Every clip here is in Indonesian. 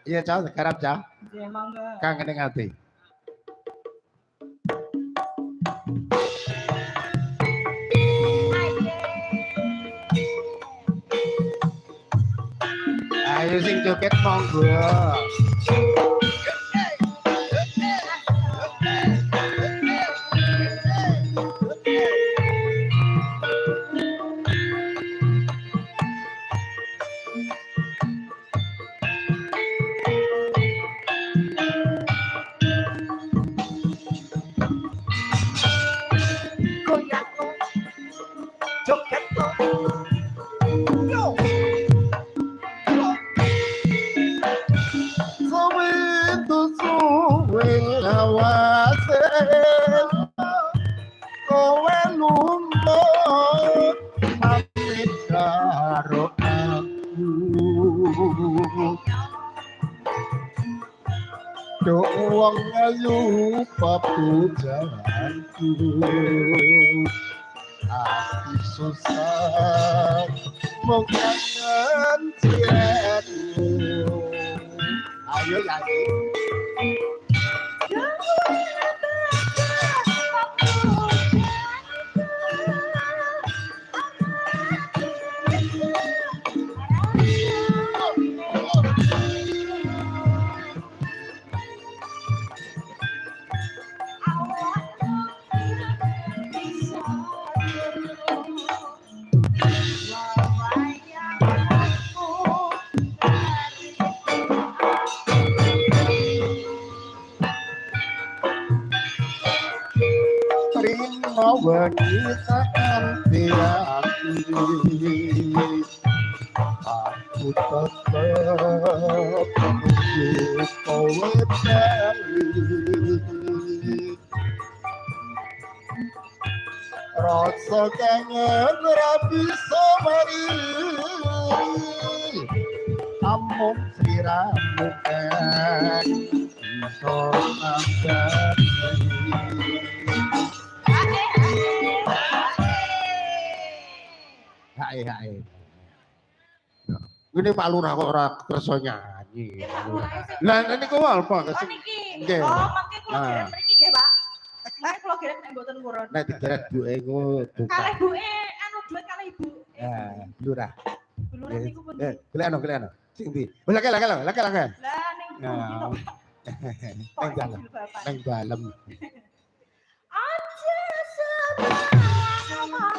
Iya, Cak, garap, Cak. Nggih, monggo. Kang kening ati. Ayo sing joget monggo. Wong ayu papujanku ati susah mau kangen ciatmu. Ayo lagi. Wanita anti aku tetap menunggu kowe bali rasa kangen ra bisa mari amung sliramu kan iso nambani. Hai. Ini Pak Lurah kok ora kersa nyanyi. Lah niku apa? Oh niki. Nggih. Oh mangke kula derek mriki nggih, Pak. Mangke kula derek nek mboten purun. Nek digeret buke ngono. Kalih buke anu duit kalih ibu. Lurah. Lurah niku pun. Golekno. Sing ndi? Lake. Lah ning Nang dalem. Aja sama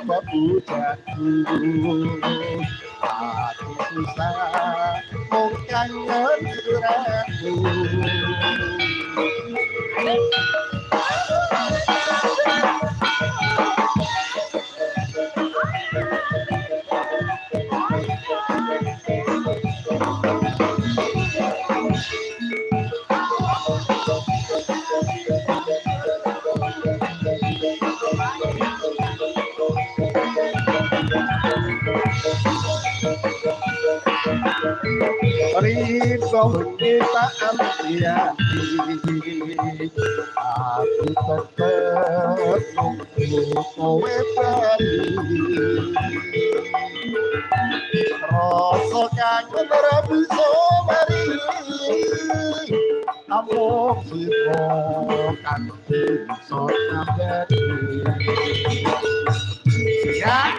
babu jatuh aku susah mau kangen siramu. Rindu kita ampiati aku tetap nunggu kowe bali rasa kangen ra bisa mari amung sira kanthi iso nambani ya